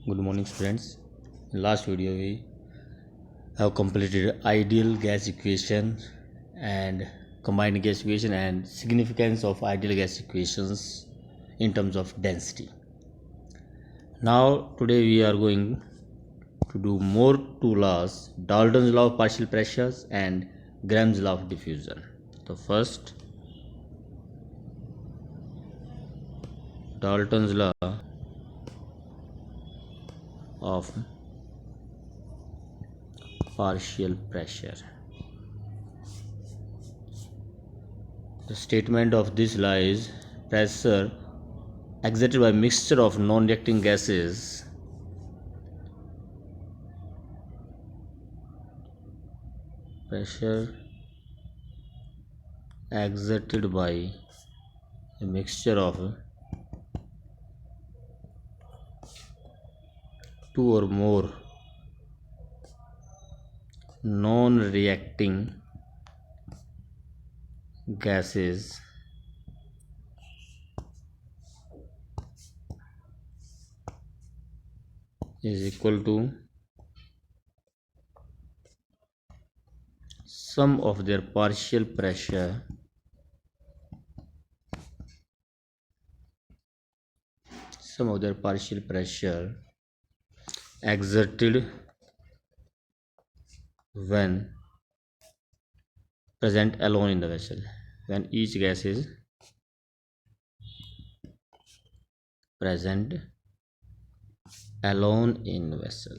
Good morning, students. In last video we have completed ideal gas equation and combined gas equation and significance of ideal gas equations in terms of density. Now today we are going to do more two laws: Dalton's law of partial pressures and Graham's law of diffusion. So first, Dalton's law of partial pressure. The statement of this law is pressure exerted by mixture of non-reacting gases pressure exerted by a mixture of two or more non-reacting gases is equal to sum of their partial pressure exerted when present alone in the vessel, when each gas is present alone in the vessel.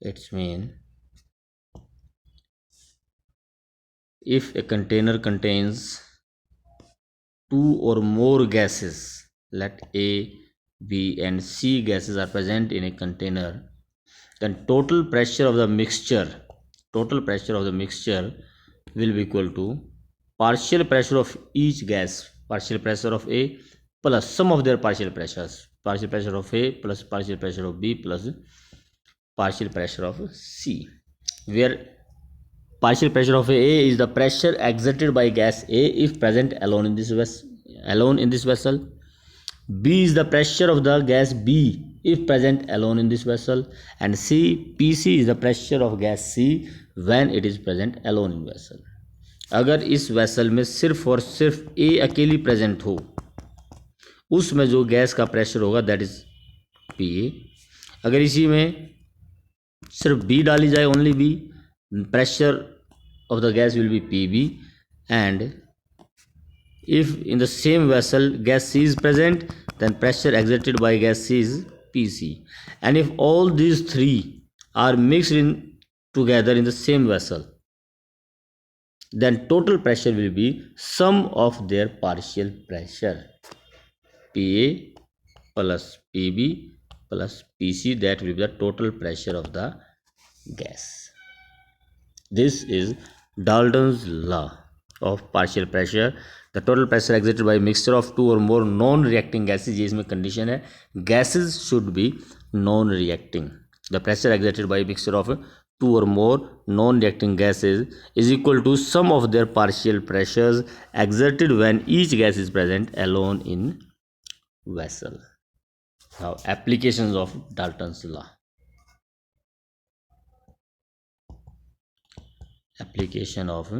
It's mean if a container contains two or more gases, let A, B and C gases are present in a container, then total pressure of the mixture will be equal to partial pressure of each gas, partial pressure of A plus sum of their partial pressures, partial pressure of A plus partial pressure of B plus partial pressure of C, where partial pressure of A is the pressure exerted by gas A if present alone in this vessel. B is the pressure of the gas B if present alone in this vessel, and PC is the pressure of gas C when it is present alone in vessel. अगर इस vessel में सिर्फ और सिर्फ A अकेली present हो, उसमें जो गैस का प्रेशर होगा दैट इज PA. अगर इसी में सिर्फ B डाली जाए, only B, pressure of the gas will be PB, and if in the same vessel gas C is present, then pressure exerted by gas C is PC, and if all these three are mixed in together in the same vessel, then total pressure will be sum of their partial pressure, PA plus PB plus PC, that will be the total pressure of the gas. This is Dalton's law of partial pressure. The total pressure exerted by mixture of two or more non-reacting gases, ये इसमें condition है, gases should be non-reacting. The pressure exerted by mixture of two or more non-reacting gases is equal to sum of their partial pressures exerted when each gas is present alone in vessel. Now applications of Dalton's law. Application of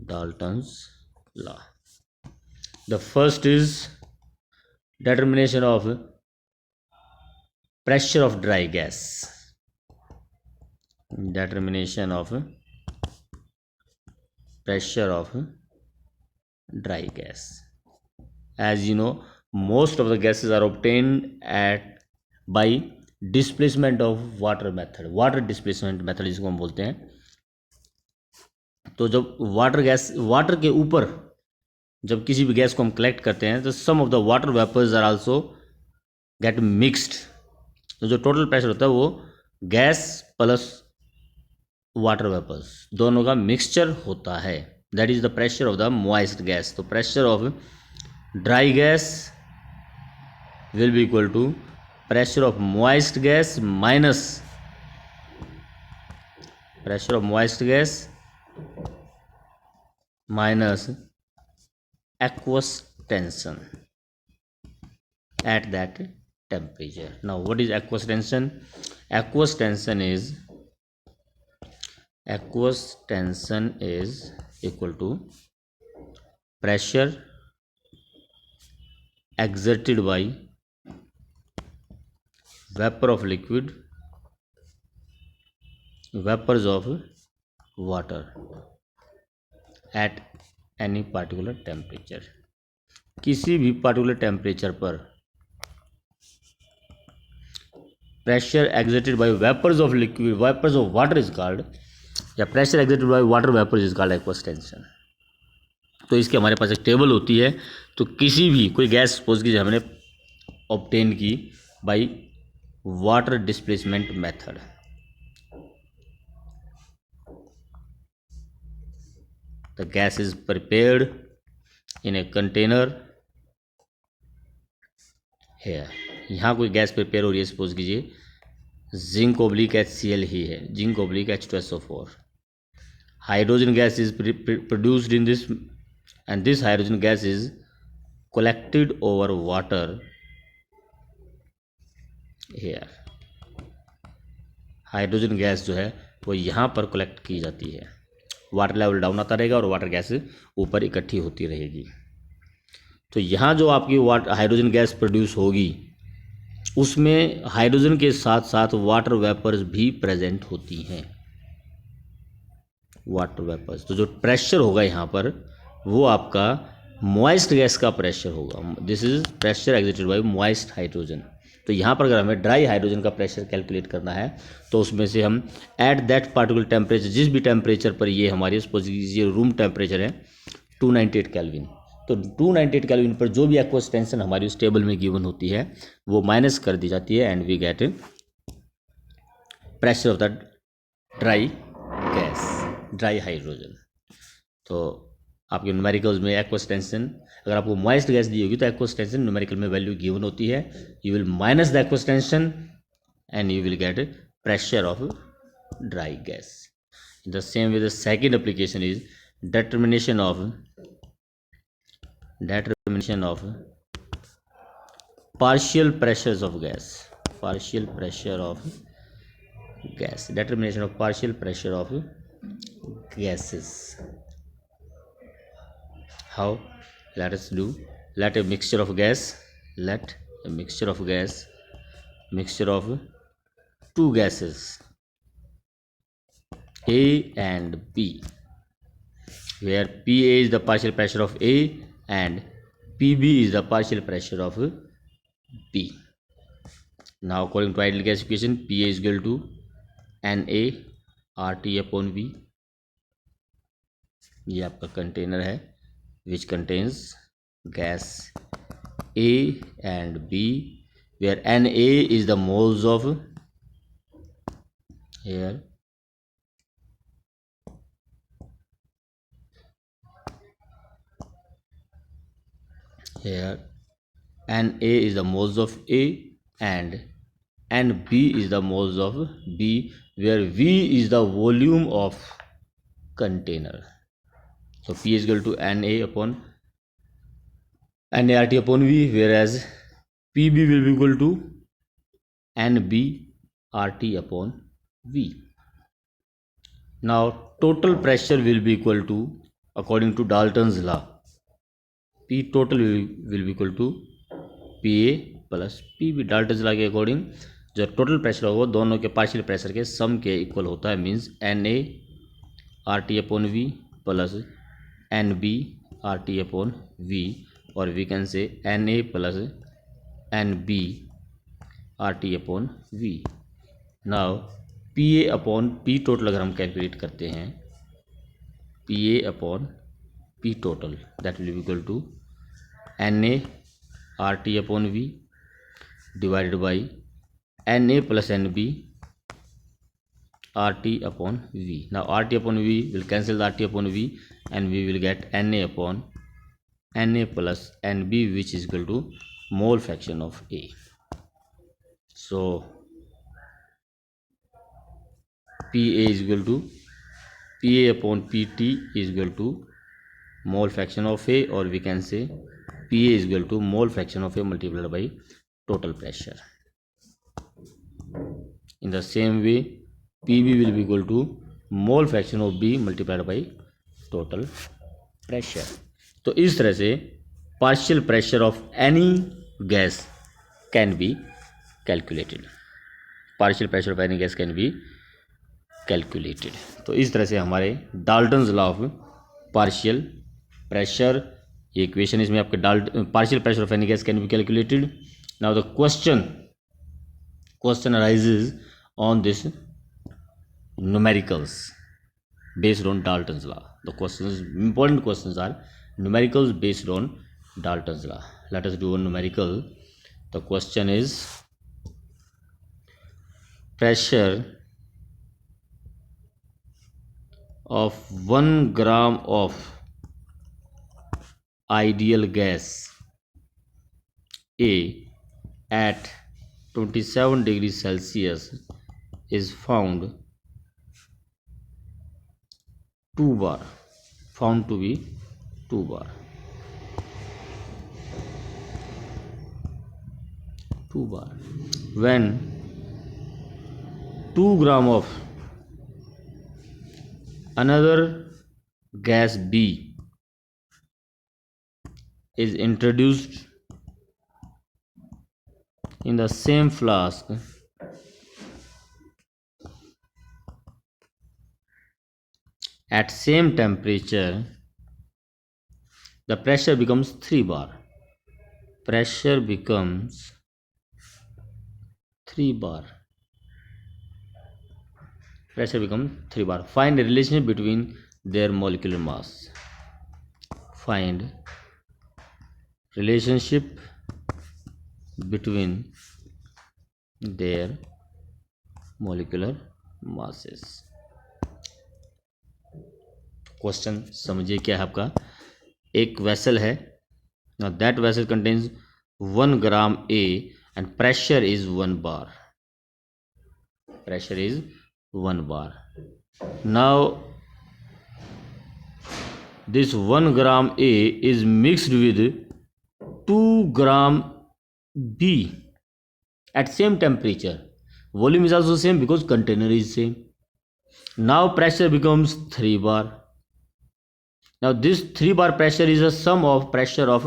Dalton's law. The first is determination of pressure of dry gas. Determination of pressure of dry gas. As you know, most of the gases are obtained by displacement of water method. Water displacement method जिसको हम बोलते हैं. तो जब water के ऊपर जब किसी भी गैस को हम कलेक्ट करते हैं, तो some of the water vapours are also get mixed. तो जो टोटल प्रेशर होता है वो गैस प्लस वाटर वेपर्स दोनों का मिक्सचर होता है. That is the pressure of the moist gas. तो pressure of dry gas will be equal to pressure of moist gas minus pressure of moist gas minus aqueous tension at that temperature. Now what is aqueous tension? Aqueous tension is equal to pressure exerted by vapor of liquid, vapors of water at any particular temperature. किसी भी particular temperature पर pressure exerted by vapors of liquid, vapors of water is called, या pressure exerted by water vapors is called aqueous tension. तो इसके हमारे पास एक table होती है. तो किसी भी कोई गैस सपोज कीजिए हमने ऑब्टेन की by water displacement method. The gas is prepared in a container है. यहाँ कोई गैस प्रिपेयर हो रही है, सपोज कीजिए जिंक ओब्लिक HCl ही है, zinc oblique H2SO4. Hydrogen gas is produced in this and this hydrogen gas is collected over water here. Hydrogen gas जो है वो यहाँ पर कलेक्ट की जाती है. वाटर लेवल डाउन आता रहेगा और वाटर गैस ऊपर इकट्ठी होती रहेगी. तो यहाँ जो आपकी हाइड्रोजन गैस प्रोड्यूस होगी उसमें हाइड्रोजन के साथ साथ वाटर वेपर्स भी प्रेजेंट होती हैं. वाटर वेपर्स, तो जो प्रेशर होगा यहाँ पर वो आपका मॉइस्ट गैस का प्रेशर होगा. This is pressure exerted by moist hydrogen. तो यहाँ पर अगर हमें ड्राई हाइड्रोजन का प्रेशर कैलकुलेट करना है तो उसमें से हम एट दैट पार्टिकुलर टेम्परेचर, जिस भी टेम्परेचर पर ये हमारी सपोज कीजिए रूम टेम्परेचर है 298 केल्विन, तो 298 केल्विन पर जो भी एक्वस टेंशन हमारी उस टेबल में गिवन होती है वो माइनस कर दी जाती है and we get pressure of the dry gas, dry hydrogen. तो आपके न्यूमेरिकल्स में एक्वस टेंशन, अगर आपको मॉइस्ट गैस दी होगी तो एक्वस टेंशन न्यूमेरिकल में वैल्यू गिवन होती है. You will minus the aqueous tension and you will get pressure of dry gas. In the same way the second application is determination of partial pressures of gas, partial pressure of gas, determination of partial pressure of gases. How? Let us do. Let a mixture of gas, mixture of two gases A and B, where Pa is the partial pressure of A and Pb is the partial pressure of B. Now according to ideal gas equation, Pa is equal to Na RT upon V. ये आपका container है which contains gas A and B, where Na is the moles of here Na is the moles of A and Nb is the moles of B, where V is the volume of container. So P is equal to Na upon NaRT upon V, whereas Pb will be equal to NbRT upon V. Now total pressure will be equal to, according to Dalton's law, P total will be equal to Pa plus Pb. Dalton's law के according जो total pressure होगा दोनों के partial pressure के सम के equal होता है. Means Na RT upon V plus Nb RT upon V, और we can say Na plus Nb RT upon V. Now Pa upon P total अगर हम कैलकुलेट करते हैं, Pa upon P total that will be equal to Na RT upon V divided by Na plus Nb RT upon V. Now RT upon V will cancel the RT upon V and we will get Na upon Na plus Nb, which is equal to mole fraction of A. So Pa is equal to Pa upon Pt is equal to mole fraction of A, or we can say PA is equal to mole fraction of A multiplied by total pressure. In the same way, PB will be equal to mole fraction of B multiplied by total pressure. तो इस तरह से partial pressure of any gas can be calculated. Partial pressure of any gas can be calculated. तो इस तरह से हमारे Dalton's law of partial pressure, ये इक्वेशन इसमें आपके partial pressure of any gas can be calculated. Now the question arises on this numericals based on Dalton's law. The important questions are numericals based on Dalton's law. Let us do one numerical. The question is pressure of 1 gram of ideal gas A at 27 degrees Celsius is found to be 2 bar. When 2 gram of another gas B is introduced in the same flask at same temperature, the pressure becomes 3 bar. Pressure becomes 3 bar. Find the relationship between their molecular mass. Find relationship between their molecular masses. Question समझिए क्या है आपका. एक vessel है. Now that vessel contains 1 gram A and pressure is 1 bar. Now this 1 gram A is mixed with 2 gram B at same temperature. Volume is also same because container is same. Now pressure becomes 3 bar. Now this 3 bar pressure is a sum of pressure of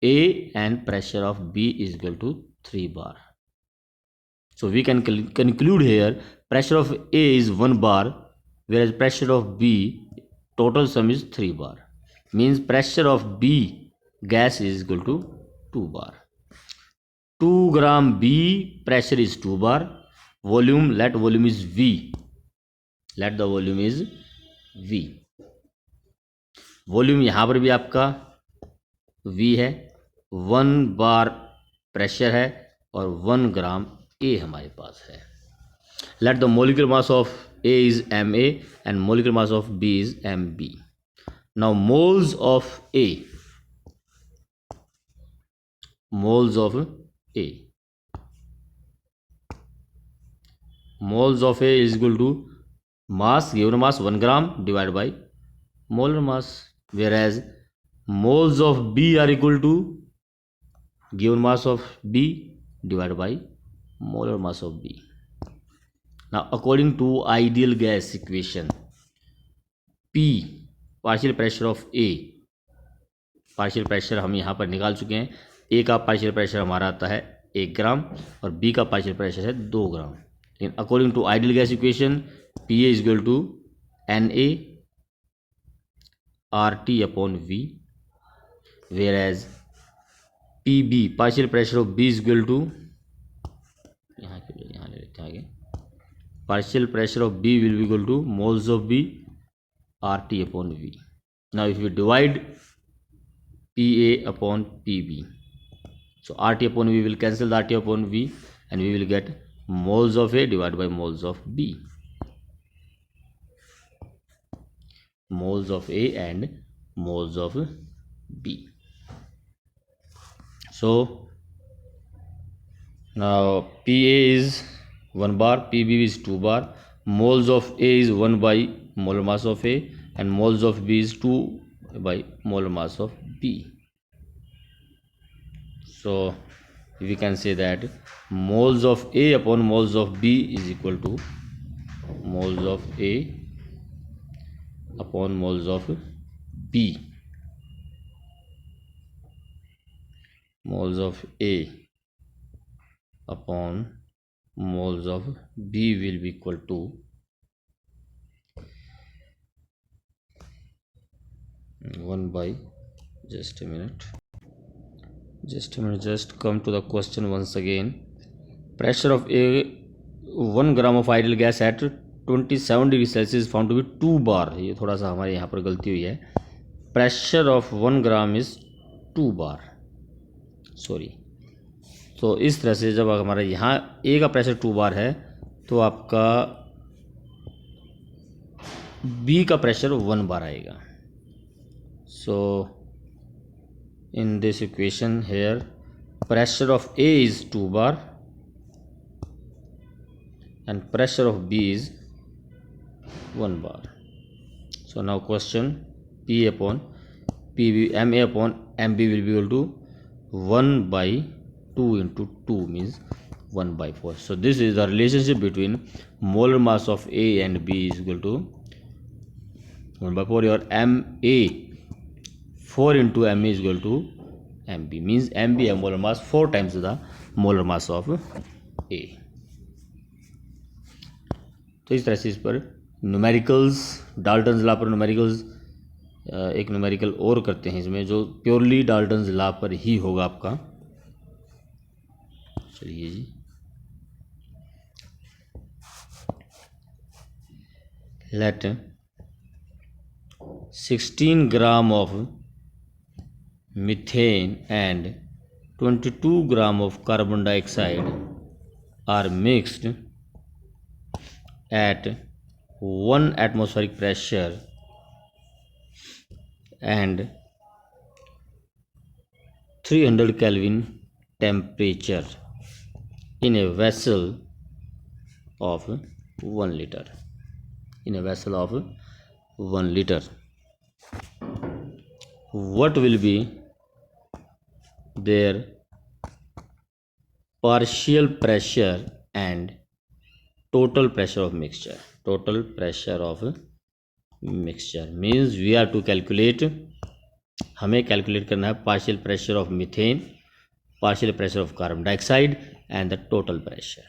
A and pressure of B is equal to 3 bar. So we can conclude here pressure of A is 1 bar whereas pressure of B total sum is 3 bar. Means pressure of B gas is equal to 2 bar. 2 gram B pressure is 2 bar. Volume, let volume is V. Let the volume is V. Volume यहाँ पर भी आपका V है. 1 बार pressure है और 1 ग्राम A हमारे पास है. Let the molecular mass of A is Ma and molecular mass of B is Mb. Now moles of A is equal to mass, given mass 1 gram divided by molar mass, whereas moles of B are equal to given mass of B divided by molar mass of B. Now according to ideal gas equation, P partial pressure of A, partial pressure हम यहाँ पर निकाल चुके हैं. A का partial pressure हमारा आता है 1 ग्राम और B का partial pressure है 2 ग्राम. लेकिन according to ideal gas equation, PA is equal to Na RT upon V, whereas PB partial pressure of B is equal to यहाँ ले लेते हैं आगे. Partial pressure of B will be equal to moles of B RT upon V. Now if we divide PA upon PB, so RT upon V will cancel the RT upon V and we will get moles of A divided by moles of B. Moles of A and moles of B. So now PA is 1 bar, PB is 2 bar. Moles of A is 1 by molar mass of A and moles of B is 2 by molar mass of B. So we can say that moles of A upon moles of B is equal to moles of A upon moles of B. Moles of A upon moles of B will be equal to 1 by, just a minute, just come to the question once again. Pressure of a 1 gram of ideal gas at 27 degree Celsius found to be 2 bar. ये थोड़ा सा हमारे यहाँ पर गलती हुई है. Pressure of 1 gram is 2 bar, sorry. तो इस तरह से जब हमारे यहाँ ए का प्रेशर 2 बार है तो आपका बी का प्रेशर 1 बार आएगा. So in this equation here pressure of A is 2 bar and pressure of B is 1 bar. So now question P upon PB MA upon MB will be equal to 1 by 2 into 2 means 1 by 4. So this is the relationship between molar mass of A and B is equal to 1 by 4. Your MA 4 into MA is equal to MB means MB है molar mass 4 times the molar mass of A. तो इस तरह से इस पर numericals, Dalton's law पर numericals, एक numerical और करते हैं इसमें जो प्योरली डाल्टन्स लॉ पर ही होगा आपका. चलिए जी, let 16 gram of methane and 22 gram of carbon dioxide are mixed at 1 atmospheric pressure and 300 Kelvin temperature in a vessel of 1 liter. In a vessel of 1 liter, what will be their partial pressure and total pressure of mixture? Total pressure of mixture means we have to calculate, हमें calculate करना है partial pressure of methane, partial pressure of carbon dioxide and the total pressure.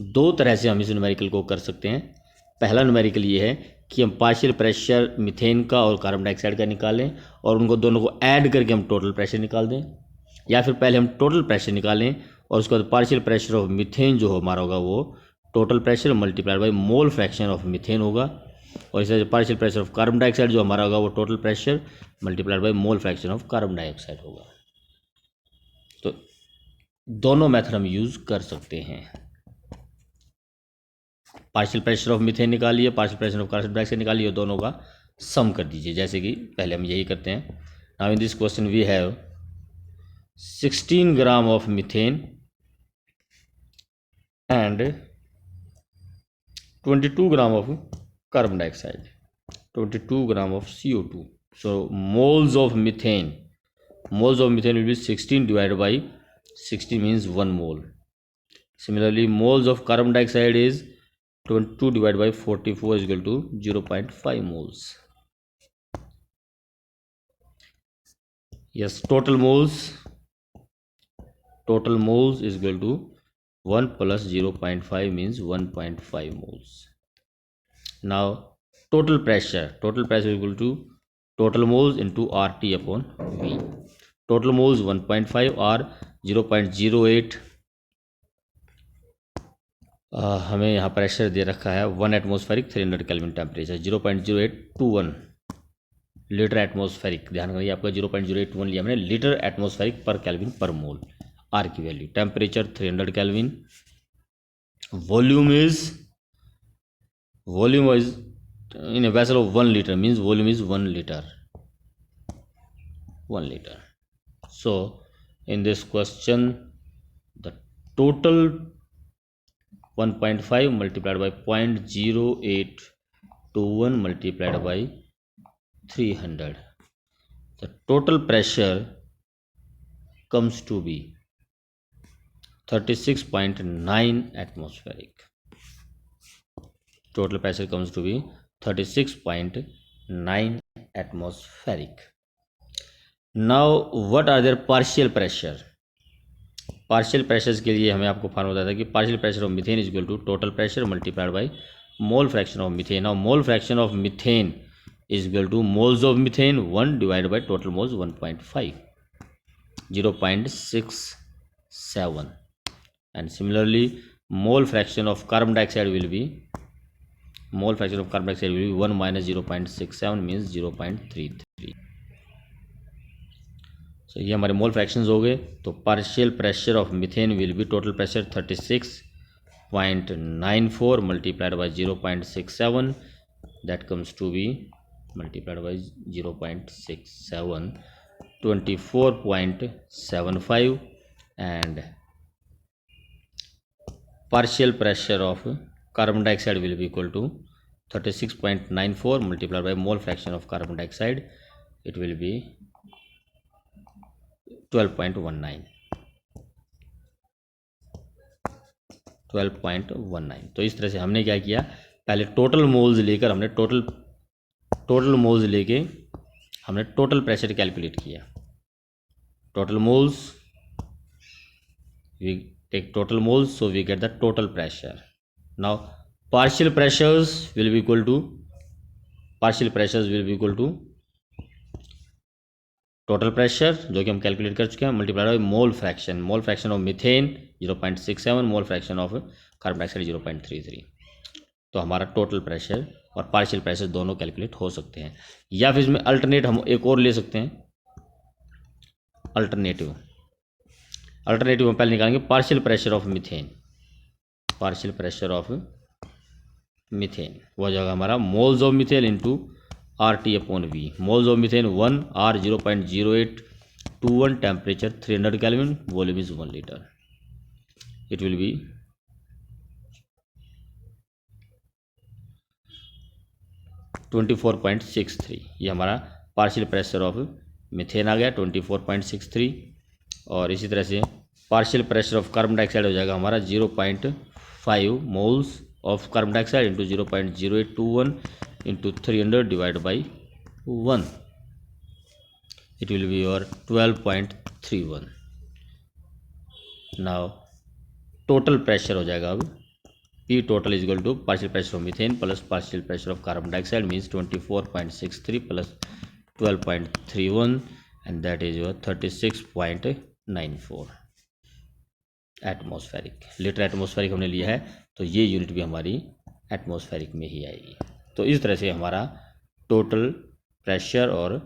दो तरह से हम इस numerical को कर सकते हैं. पहला न्यूमेरिकल ये है कि हम पार्शियल प्रेशर मीथेन का और कार्बन डाइऑक्साइड का निकालें और उनको दोनों को ऐड करके हम टोटल प्रेशर निकाल दें, या फिर पहले हम टोटल प्रेशर निकालें और उसके बाद पार्शियल प्रेशर ऑफ मीथेन जो हमारा होगा वो total pressure multiplied by mole fraction of methane होगा, और इस तरह से partial pressure of carbon dioxide जो हमारा होगा वो total pressure multiplied by mole fraction of carbon dioxide होगा. तो दोनों मेथड हम यूज कर सकते हैं. पार्शियल प्रेशर ऑफ मीथेन निकालिए, partial pressure of carbon dioxide निकालिए, दोनों का सम कर दीजिए, जैसे कि पहले हम यही करते हैं. Now in this question we have 16 gram of methane and 22 gram of carbon dioxide, 22 gram of CO2. So moles of methane will be 16 divided by 60 means 1 mole. Similarly, moles of carbon dioxide is 22 divided by 44 is equal to 0.5 moles. Yes, total moles is equal to 1 plus 0.5 means 1.5 moles. Now total pressure is equal to total moles into RT upon V. Total moles 1.5 or 0.08. हमें यहाँ pressure दे रखा है 1 atmospheric 300 kelvin temperature, 0.0821 litre atmospheric. ध्यान करिए आपका 0.081 लिया हमने litre atmospheric पर केल्विन पर मोल. आर की value, temperature 300 kelvin, volume is in a vessel of 1 liter means volume is 1 liter. So in this question the total 1.5 multiplied by 0.0821 multiplied by 300. The total pressure comes to be 36.9 atmospheric. Total pressure comes to be 36.9 atmospheric. Now what are their partial pressure? Partial pressures के लिए हमें आपको formula बताया था कि partial pressure of methane is equal to total pressure multiplied by mole fraction of methane. और mole fraction of methane is equal to moles of methane 1 divide by total moles 1.5, 0.67. And similarly mole fraction of carbon dioxide will be 1 minus 0.67 means 0.33. तो ये हमारे मोल fractions हो गए. तो partial pressure of methane will be total pressure 36.94 multiplied by 0.67, that comes to be multiplied by 0.67 24.75. And partial pressure of carbon dioxide will be equal to 36.94 multiplied by mole fraction of carbon dioxide, it will be 12.19. तो इस तरह से हमने क्या किया, पहले total moles लेकर हमने टोटल प्रेशर कैलकुलेट किया. Total moles, we take total moles, so we get the total pressure. Now partial pressures will be equal to total pressure जो कि हम कैलकुलेट कर चुके हैं multiplied by mole fraction of methane 0.67, mole fraction of carbon dioxide 0.33. तो हमारा total pressure और partial pressure दोनों कैलकुलेट हो सकते हैं. या फिर इसमें अल्टरनेट हम एक और ले सकते हैं. अल्टरनेटिव हम पहले निकालेंगे पार्शियल प्रेशर ऑफ मीथेन. वो जाएगा हमारा moles of methane into RT/V. Moles of methane 1, R 0.0821, temperature 300 Kelvin, volume is 1 litre. It will B 24.63. ये हमारा पार्शियल प्रेशर ऑफ मीथेन आ गया 24.63. और इसी तरह से partial pressure of carbon dioxide हो जाएगा हमारा 0.5 moles of carbon dioxide into 0.0821 into 300 divide by 1. It will be your 12.31. Now total pressure हो जाएगा अब P total is equal to partial pressure of methane plus partial pressure of carbon dioxide means 24.63 plus 12.31 and that is your 36.94 atmospheric. Litre atmospheric हमने लिया है तो ये unit भी हमारी एटमॉस्फेरिक में ही आएगी. तो इस तरह से हमारा टोटल प्रेशर और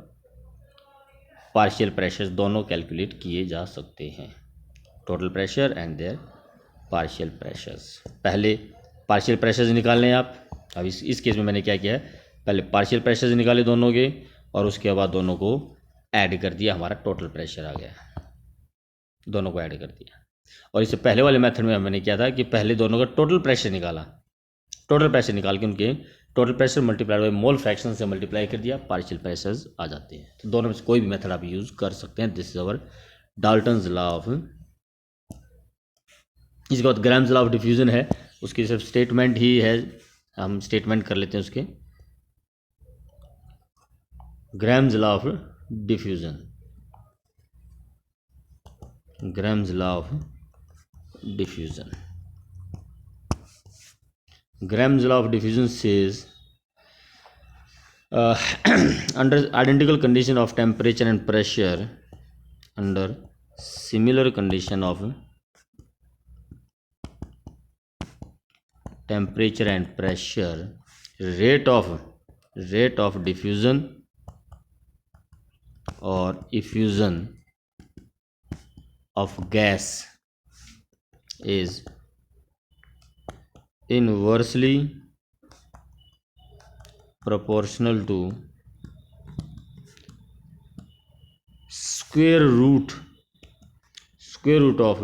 पार्शियल प्रेशर दोनों कैलकुलेट किए जा सकते हैं. Total pressure and their partial pressures. पहले पार्शियल प्रेशर्स निकाल लें आप. अब इस केस में मैंने क्या किया है, पहले पार्शियल प्रेशर्स निकाले दोनों के और उसके बाद दोनों को ऐड कर दिया, हमारा टोटल प्रेशर आ गया. दोनों को ऐड कर दिया. और इससे पहले वाले मेथड में मैंने क्या था कि पहले दोनों का टोटल प्रेशर निकाल के उनके total pressure multiply by mole fraction से मल्टीप्लाई कर दिया, पार्शियल प्रेशर्स आ जाते हैं. तो दोनों में से कोई भी मेथड आप यूज़ कर सकते हैं. This is our Dalton's law of. इसके बाद ग्राम्स लॉ ऑफ डिफ्यूजन है, उसकी सिर्फ स्टेटमेंट ही है, हम स्टेटमेंट कर लेते हैं उसके. Grams law of diffusion. Grams law of diffusion. Graham's law of diffusion says under identical condition of temperature and pressure, under similar condition of temperature and pressure, rate of diffusion or effusion of gas is inversely proportional to square root of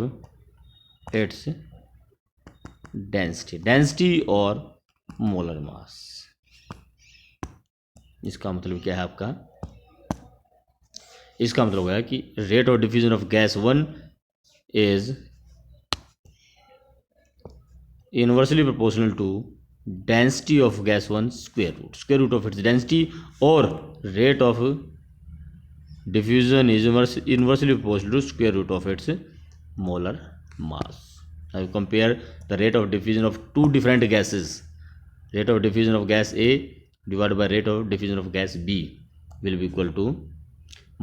its density or molar mass. इसका मतलब क्या है आपका, इसका मतलब है कि rate of diffusion of gas 1 is inversely proportional to density of gas 1 square root of its density, और rate of diffusion is inversely proportional to square root of its molar mass. Now you compare the rate of diffusion of two different gases. Rate of diffusion of gas A divided by rate of diffusion of gas B will be equal to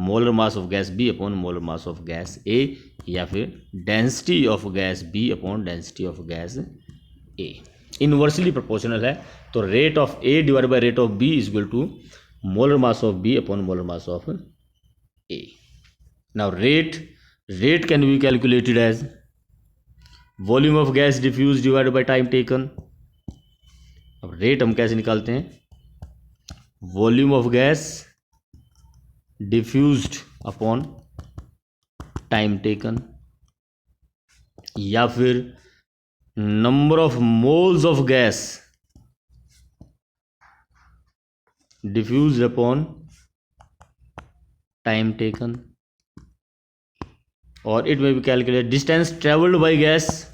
molar mass of gas B upon molar mass of gas A, या फिर density of gas B upon density of gas A. Inversely proportional है, तो rate of A divide by rate of B is equal to molar mass of B upon molar mass of A. Now rate can be calculated as volume of gas diffuse divide by time taken. अब rate हम कैसे निकालते हैं, volume of gas diffused upon time taken, या फिर number of moles of gas diffused upon time taken, और it may B calculate distance travelled by gas,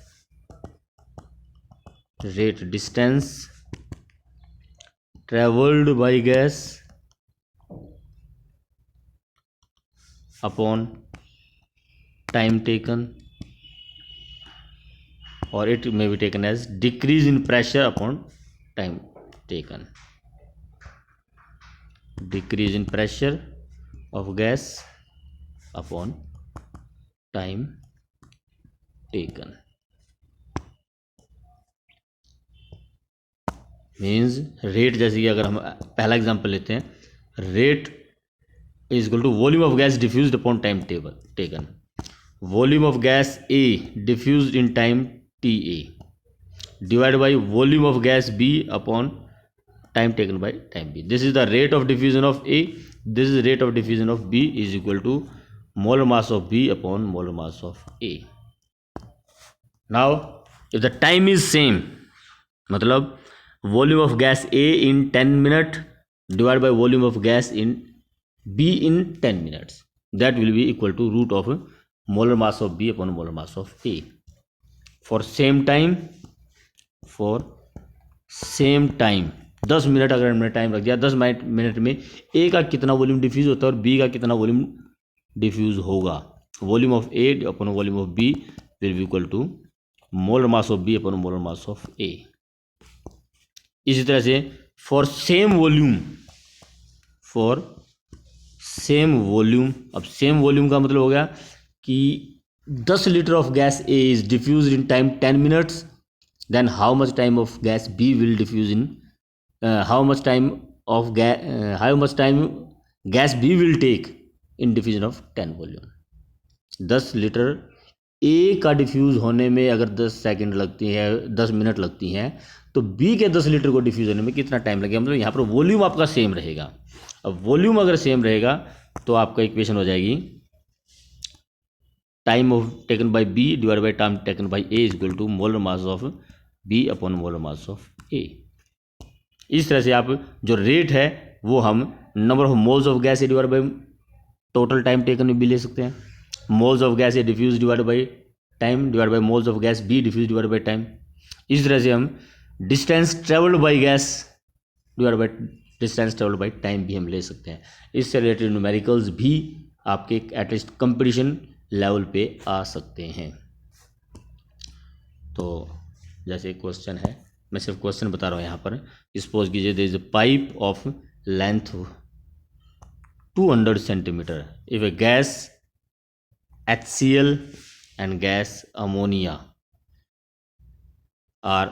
rate distance travelled by gas upon time taken, और it may be taken as decrease in pressure upon time taken. Decrease in pressure of gas upon time taken means rate, जैसे कि अगर हम पहला example लेते हैं, rate is equal to volume of gas diffused upon time taken. Volume of gas A diffused in time T A divide by volume of gas B upon time taken by time B. This is the rate of diffusion of A, this is rate of diffusion of B is equal to molar mass of B upon molar mass of A. Now if the time is same, मतलब volume of gas A in 10 minutes divided by volume of gas in B in 10 minutes, that will be equal to root of molar mass of B upon molar mass of A. For same time 10 minute अगर हमने time रख दिया, 10 minute में A का कितना volume diffuse होता है और B का कितना वॉल्यूम डिफ्यूज होगा. Volume of A upon volume of B will be equal to molar mass of B upon molar mass of A. इसी तरह से फॉर सेम वॉल्यूम, अब सेम वॉल्यूम का मतलब हो गया कि 10 litre of gas A is diffuse in time 10 minutes, then how much time of gas B will diffuse in how much time gas B will take in diffusion of 10 volume. 10 litre ए का diffuse होने में अगर 10 second लगती है, 10 minute लगती हैं, तो B के 10 लीटर को डिफ्यूज़ होने में कितना टाइम लगेगा. मतलब यहाँ पर वॉल्यूम आपका सेम रहेगा. अब वॉल्यूम अगर सेम रहेगा तो आपका इक्वेशन हो जाएगी time of taken by B divide by time taken by A is equal to molar mass of B upon molar mass of A. इस तरह से आप जो रेट है वो हम number of moles of gas divide by total time taken में भी ले सकते हैं. Moles of gas A diffuse divide by time divide by moles of gas B diffuse divide by time. इस तरह से हम distance travelled by gas divide by distance travelled by time भी हम ले सकते हैं. इससे रिलेटेड न्यूमेरिकल्स भी आपके एटलीस्ट कंपटीशन लेवल पे आ सकते हैं. तो जैसे क्वेश्चन है, मैं सिर्फ क्वेश्चन बता रहा हूँ यहाँ पर. सपोज कीजिए there is a pipe of length 200 centimeter. If a gas HCl and gas ammonia are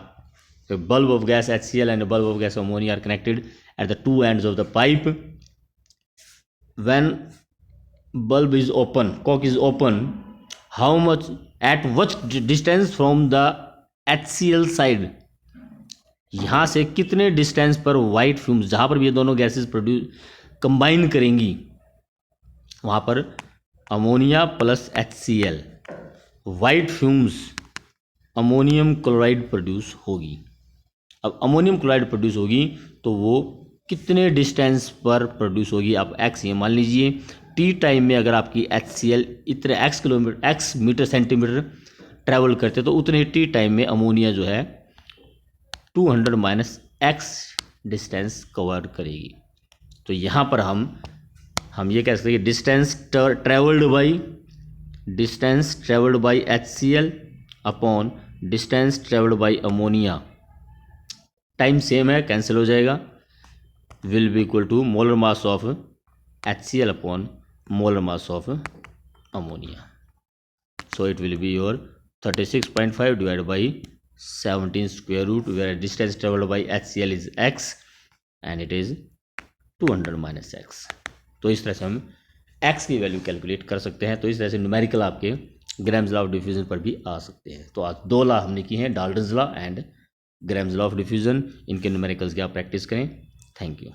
a bulb of gas HCl and a bulb of gas ammonia are connected at the two ends of the pipe, when bulb is open, cork is open, how much, at what distance from the HCl side, यहाँ से कितने distance पर white fumes, जहाँ पर भी ये दोनों gases produce combine करेंगी, वहाँ पर ammonia plus HCl white fumes ammonium chloride produce होगी. अब अमोनियम क्लोराइड प्रोड्यूस होगी तो वो कितने डिस्टेंस पर प्रोड्यूस होगी, आप एक्स ये मान लीजिए। टी टाइम में अगर आपकी HCl इतने x kilometre x metre centimetre travel करते तो उतने टी टाइम में अमोनिया जो है 200 माइनस एक्स डिस्टेंस कवर करेगी। तो यहाँ पर हम ये कह सकते हैं distance travelled by HCl upon distance travelled by ammonia, time same है कैंसिल हो जाएगा, will be equal to molar mass of HCl upon molar mass of ammonia. So it will be your 36.5 divide by 17 square root, where distance travelled by HCl is x and it is 200 minus x. तो इस तरह से हम x की value calculate कर सकते हैं। तो इस तरह से न्यूमेरिकल आपके ग्राम्स लॉ ऑफ डिफ्यूजन पर भी आ सकते हैं। तो आज 2 लॉ हमने की हैं, Dalton's law and grams law of diffusion. इनके न्यूमेरिकल्स की आप प्रैक्टिस करें। Thank you.